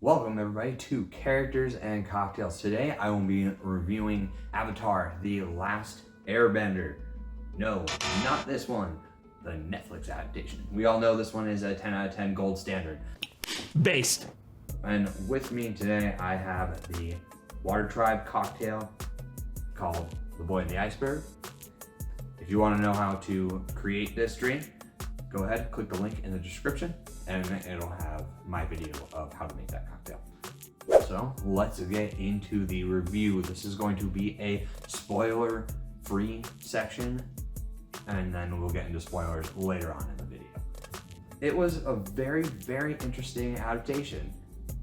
Welcome everybody to Characters and Cocktails. Today I will be reviewing Avatar: The Last Airbender. No, not this one, the Netflix adaptation. We all know this one is a 10 out of 10 gold standard. Based. And with me today I have the Water Tribe cocktail called The Boy and the Iceberg. If you want to know how to create this drink, go ahead, click the link in the description, and it'll have my video of how to make that cocktail. So let's get into the review. This is going to be a spoiler-free section, and then we'll get into spoilers later on in the video. It was a very, very interesting adaptation.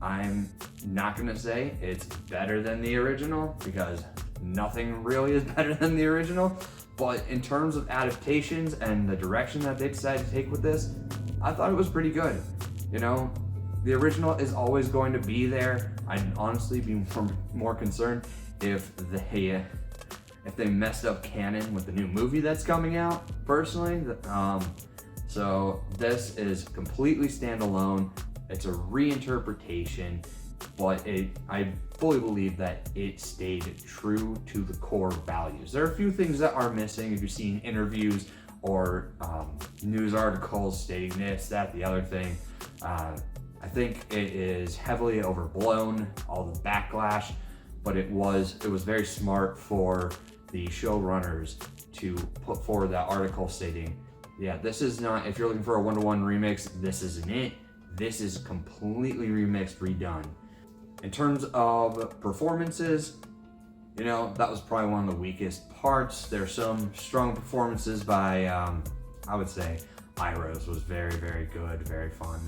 I'm not gonna say it's better than the original, because nothing really is better than the original, but in terms of adaptations and the direction that they decided to take with this, I thought it was pretty good. You know, the original is always going to be there. I'd honestly be more concerned if they messed up canon with the new movie that's coming out, personally. So this is completely standalone. It's a reinterpretation, but I fully believe that it stayed true to the core values. There are a few things that are missing. If you've seen interviews or news articles stating this, that, the other thing, I think it is heavily overblown, all the backlash, but it was very smart for the showrunners to put forward that article stating, yeah, this is not, if you're looking for a one-to-one remix, this isn't it. This is completely remixed, redone. In terms of performances, you know, that was probably one of the weakest parts. There's some strong performances by, I would say, Iroh's was very, very good, very fun.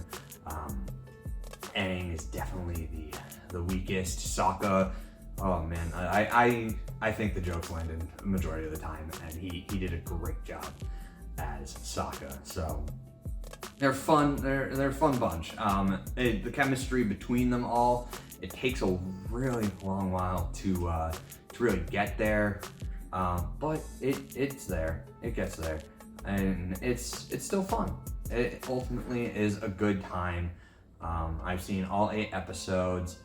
Aang is definitely the weakest. Sokka, oh man, I think the jokes landed the majority of the time, and he did a great job as Sokka. So they're fun. They're a fun bunch. The chemistry between them all, it takes a really long while to really get there, but it's there. It gets there, and it's still fun. It ultimately is a good time. I've seen all 8 episodes.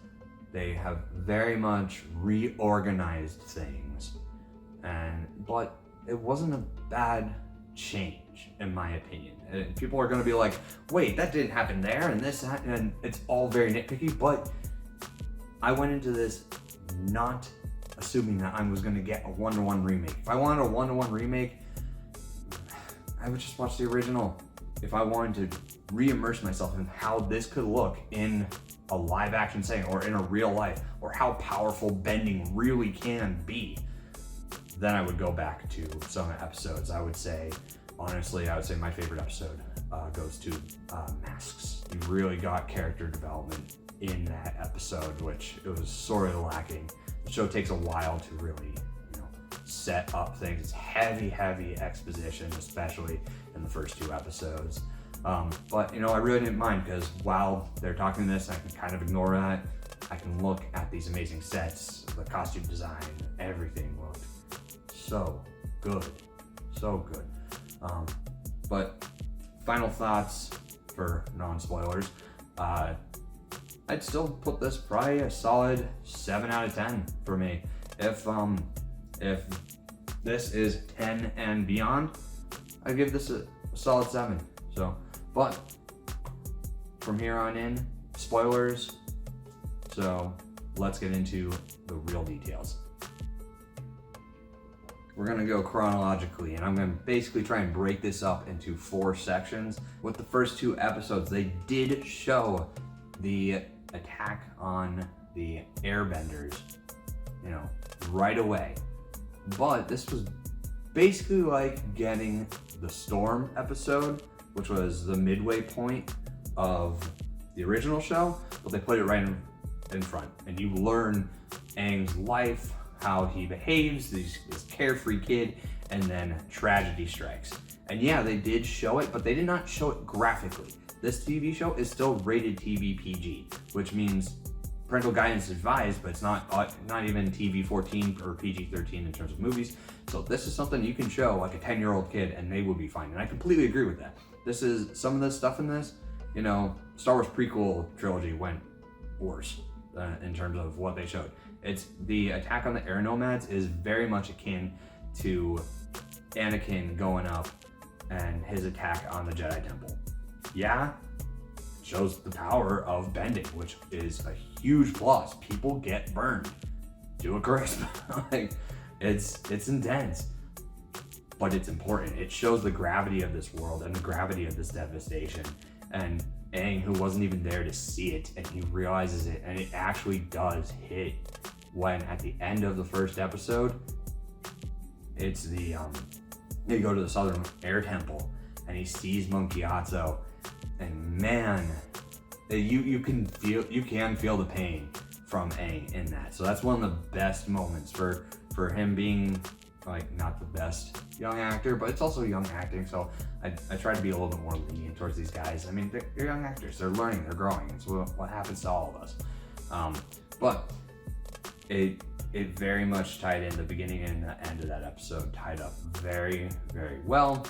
They have very much reorganized things, but it wasn't a bad change, in my opinion. And people are going to be like, wait, that didn't happen there, and this, and it's all very nitpicky, but I went into this not assuming that I was going to get a one-to-one remake. If I wanted a one-to-one remake, I would just watch the original. If I wanted to re-immerse myself in how this could look in a live-action setting or in a real life, or how powerful bending really can be, then I would go back to some episodes. I would say my favorite episode goes to Masks. You really got character development in that episode, which it was sort of lacking. The show takes a while to really, set up things. It's heavy exposition, especially in the first 2 episodes. But I really didn't mind, because while they're talking this, I can kind of ignore that. I can look at these amazing sets, the costume design, everything looked so good. But final thoughts for non-spoilers. I'd still put this probably a solid 7 out of 10 for me. If this is 10 and beyond, I'd give this a solid 7. So, but from here on in, spoilers. So let's get into the real details. We're gonna go chronologically, and I'm gonna basically try and break this up into 4 sections. With the first 2 episodes, they did show the attack on the Airbenders, right away. But this was basically like getting the Storm episode, which was the midway point of the original show, but they put it right in front, and you learn Aang's life, how he behaves, this carefree kid, and then tragedy strikes. And yeah, they did show it, but they did not show it graphically. This TV show is still rated TV PG, which means parental guidance is advised, but it's not even TV 14 or PG 13 in terms of movies. So this is something you can show like a 10-year-old kid and they will be fine. And I completely agree with that. This is some of the stuff in this, Star Wars prequel trilogy went worse in terms of what they showed. It's the attack on the air nomads is very much akin to Anakin going up and his attack on the Jedi Temple. Yeah, shows the power of bending, which is a huge plus. People get burned to a crisp. Like, it's intense, but it's important. It shows the gravity of this world and the gravity of this devastation. And Aang, who wasn't even there to see it, and he realizes it, and it actually does hit when at the end of the first episode, it's the they go to the Southern Air Temple and he sees Monkey Atso, and man, you can feel the pain from Aang in that. So that's one of the best moments for him being like not the best young actor, but it's also young acting. So I try to be a little bit more lenient towards these guys. I mean, they're young actors. They're learning. They're growing. It's what happens to all of us. But it very much tied in. The beginning and the end of that episode tied up very, very well.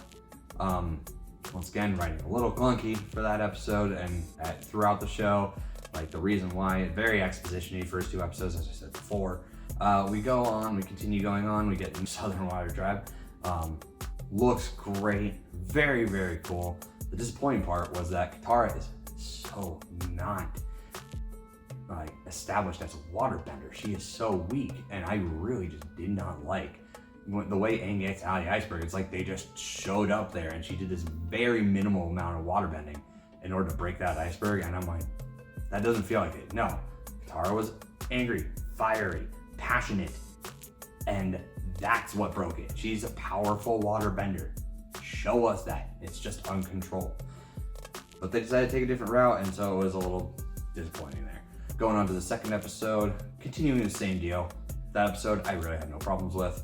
Once again, writing a little clunky for that episode, and throughout the show, like the reason why, very exposition-y first 2 episodes, as I said before. We continue going on, we get into Southern Water Drive. Looks great, very, very cool. The disappointing part was that Katara is so not like established as a waterbender. She is so weak, and I really just did not like the way Aang gets out of the iceberg. It's like they just showed up there and she did this very minimal amount of waterbending in order to break that iceberg, and I'm like, that doesn't feel like it. No, Katara was angry, fiery, passionate, and that's what broke it. She's a powerful waterbender. Show us that. It's just uncontrolled. But they decided to take a different route, and so it was a little disappointing there. Going on to the second episode, continuing the same deal. That episode I really had no problems with.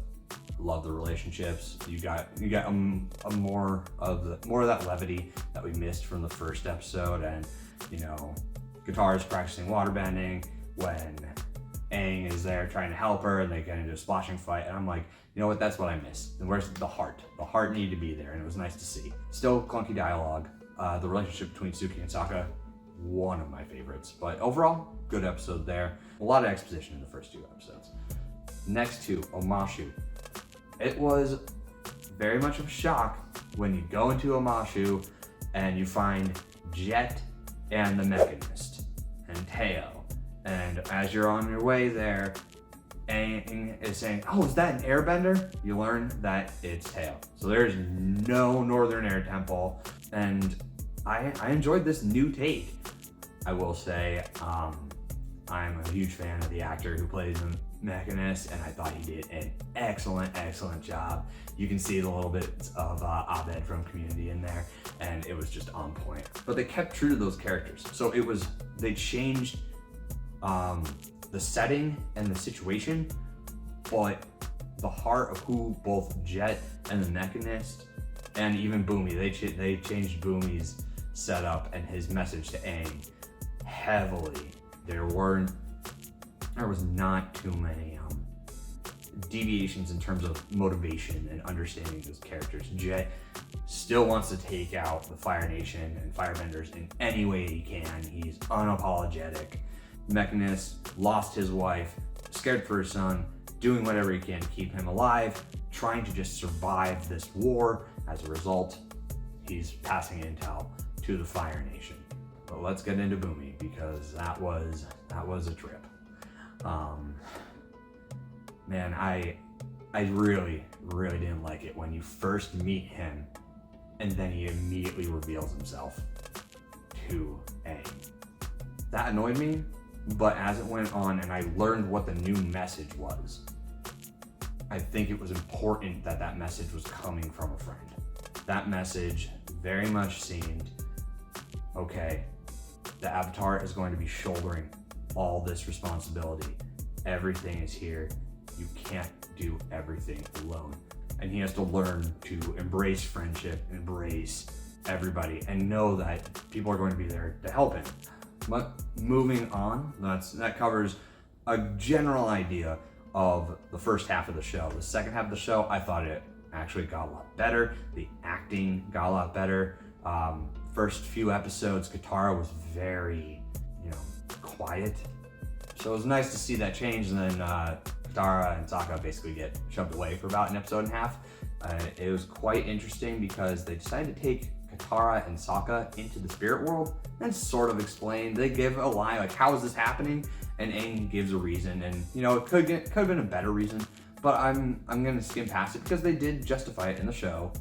Love the relationships. You got a more of that levity that we missed from the first episode, and Katara's practicing waterbending when Aang is there trying to help her, and they get into a splashing fight, and I'm like, you know what, that's what I missed. And where's the heart? The heart needed to be there, and it was nice to see. Still clunky dialogue. The relationship between Suki and Sokka, one of my favorites. But overall, good episode there. A lot of exposition in the first 2 episodes. Next to Omashu. It was very much of a shock when you go into Omashu and you find Jet and the Mechanist and Teo. And as you're on your way there, Aang is saying, oh, is that an airbender? You learn that it's Teo. So there's no Northern Air Temple. And I enjoyed this new take. I will say, I'm a huge fan of the actor who plays the Mechanist, and I thought he did an excellent job. You can see the little bit of Abed from Community in there, and it was just on point. But they kept true to those characters. So they changed the setting and the situation, but the heart of who both Jet and the Mechanist, and even Boomy, they changed Boomy's setup and his message to Aang heavily. There was not too many deviations in terms of motivation and understanding those characters. Jet still wants to take out the Fire Nation and Firebenders in any way he can. He's unapologetic. Mechanist lost his wife, scared for his son, doing whatever he can to keep him alive, trying to just survive this war. As a result, he's passing intel to the Fire Nation. But let's get into Boomy, because that was a trip. Man, I really didn't like it when you first meet him and then he immediately reveals himself to Aang. That annoyed me, but as it went on and I learned what the new message was, I think it was important that message was coming from a friend. That message very much seemed, okay, the Avatar is going to be shouldering all this responsibility. Everything is here. You can't do everything alone. And he has to learn to embrace friendship, embrace everybody, and know that people are going to be there to help him. But moving on, that covers a general idea of the first half of the show. The second half of the show, I thought it actually got a lot better. The acting got a lot better. First few episodes, Katara was very, quiet. So it was nice to see that change, and then Katara and Sokka basically get shoved away for about an episode and a half. It was quite interesting because they decided to take Katara and Sokka into the spirit world and sort of explain. They give a line like, how is this happening? And Aang gives a reason, and you know, it could have been a better reason, but I'm gonna skim past it because they did justify it in the show,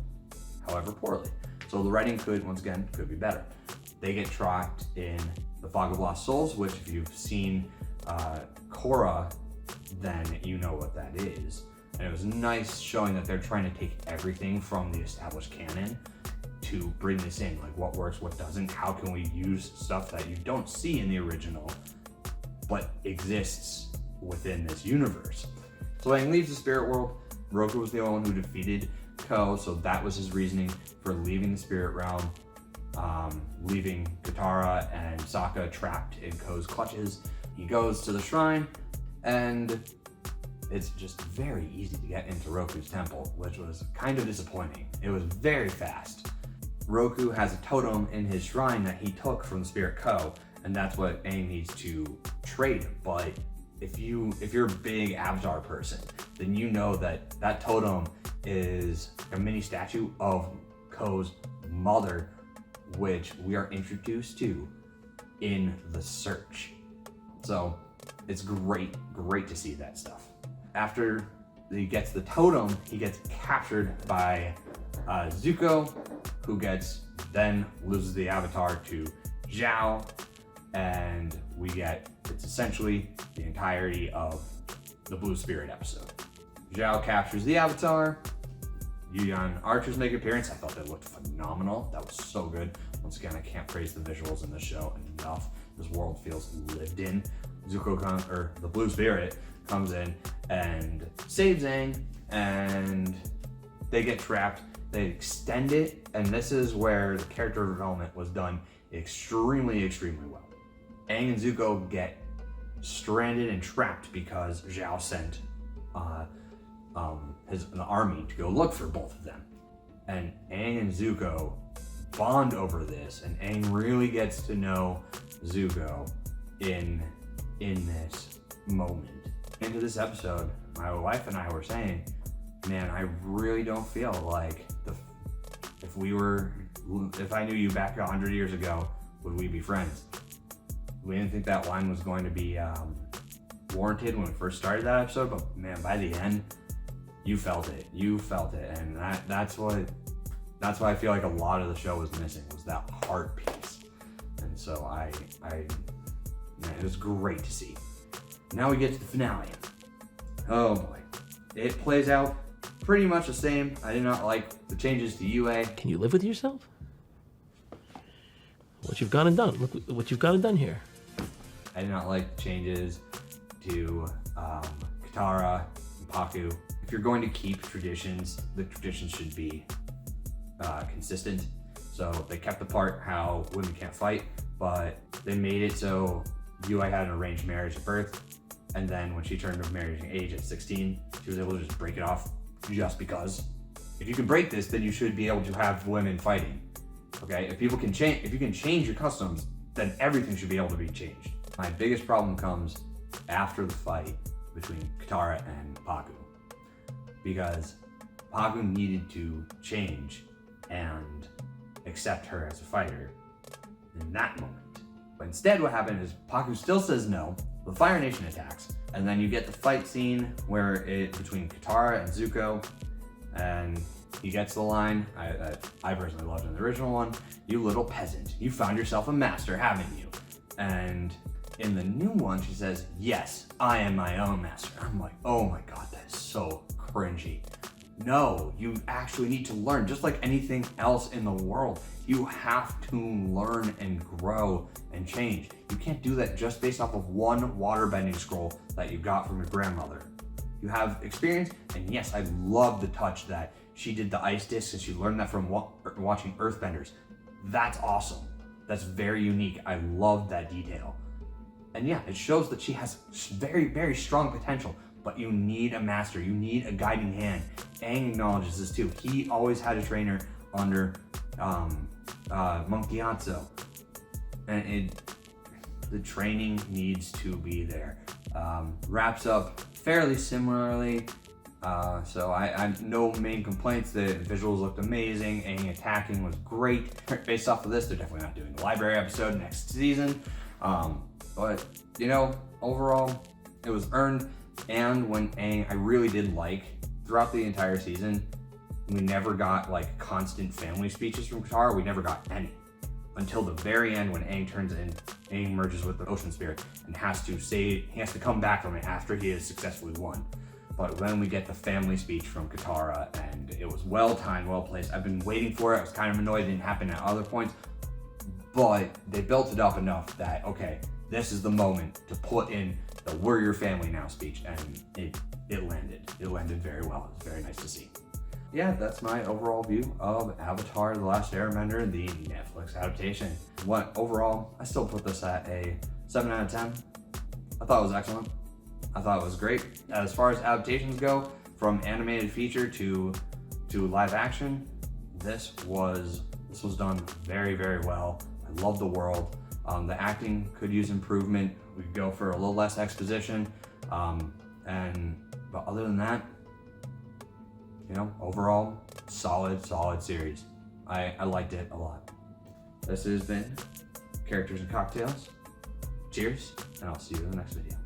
however poorly. So the writing could be better. They get trapped in the Fog of Lost Souls, which if you've seen Korra, then you know what that is. And it was nice showing that they're trying to take everything from the established canon to bring this in, like what works, what doesn't, how can we use stuff that you don't see in the original, but exists within this universe. So Aang leaves the spirit world. Roku was the only one who defeated Ko, so that was his reasoning for leaving the spirit realm, leaving Katara and Sokka trapped in Ko's clutches. He goes to the shrine, and it's just very easy to get into Roku's temple, which was kind of disappointing. It was very fast. Roku has a totem in his shrine that he took from the spirit Ko, and that's what Aang needs to trade. But if you're a big Avatar person, then you know that that totem is a mini statue of Ko's mother, which we are introduced to in The Search. So it's great to see that stuff. After he gets the totem, he gets captured by Zuko, who then loses the Avatar to Zhao, and it's essentially the entirety of the Blue Spirit episode. Zhao captures the Avatar. Yuyan archers make an appearance. I thought they looked phenomenal. That was so good. Once again, I can't praise the visuals in this show enough. This world feels lived in. The Blue Spirit comes in and saves Aang, and they get trapped. They extend it, and this is where the character development was done extremely well. Aang and Zuko get stranded and trapped because Zhao sent an army to go look for both of them. And Aang and Zuko bond over this, and Aang really gets to know Zuko in this moment. Into this episode, my wife and I were saying, man, I really don't feel like if I knew you back 100 years ago, would we be friends? We didn't think that line was going to be warranted when we first started that episode, but man, by the end, you felt it, and that's why I feel like a lot of the show was missing, was that heart piece. And so man, it was great to see. Now we get to the finale. Oh boy. It plays out pretty much the same. I did not like the changes to UA. Can you live with yourself? What you've gone and done. Look what you've gone and done here. I did not like the changes to Katara and Pakku. If you're going to keep traditions, the traditions should be consistent. So they kept the part how women can't fight, but they made it so Yui had an arranged marriage at birth, and then when she turned of marriage age at 16, she was able to just break it off just because. If you can break this, then you should be able to have women fighting. Okay, if you can change your customs, then everything should be able to be changed. My biggest problem comes after the fight between Katara and Pakku, because Pakku needed to change and accept her as a fighter in that moment. But instead what happened is Pakku still says no, the Fire Nation attacks, and then you get the fight scene between Katara and Zuko, and he gets the line I personally loved in the original one, "You little peasant, you found yourself a master, haven't you?" And in the new one, she says, "Yes, I am my own master." I'm like, oh my god, that is so cringy. No, you actually need to learn, just like anything else in the world. You have to learn and grow and change. You can't do that just based off of one waterbending scroll that you got from your grandmother. You have experience, and yes, I love the touch that she did the ice disc and she learned that from watching Earthbenders. That's awesome. That's very unique. I love that detail. And yeah, it shows that she has very, very strong potential, but you need a master. You need a guiding hand. Aang acknowledges this too. He always had a trainer under Monk Gyatso. And the training needs to be there. Wraps up fairly similarly. So I no main complaints. The visuals looked amazing. Any attacking was great. Based off of this, they're definitely not doing the library episode next season. But you know, overall, it was earned. And when Aang, I really did like throughout the entire season, we never got like constant family speeches from Katara. We never got any until the very end when Aang turns in. Aang merges with the Ocean Spirit and he has to come back from it after he has successfully won. But then we get the family speech from Katara, and it was well timed, well placed. I've been waiting for it. I was kind of annoyed it didn't happen at other points, but they built it up enough that, okay, this is the moment to put in the "We're your family now" speech, and it landed. It landed very well. It was very nice to see. Yeah, that's my overall view of Avatar: The Last Airbender, the Netflix adaptation. Overall, I still put this at a 7 out of 10. I thought it was excellent. I thought it was great. As far as adaptations go, from animated feature to live action, this was done very, very well. I love the world. The acting could use improvement. We could go for a little less exposition. But other than that, you know, overall, solid series. I liked it a lot. This has been Characters and Cocktails. Cheers, and I'll see you in the next video.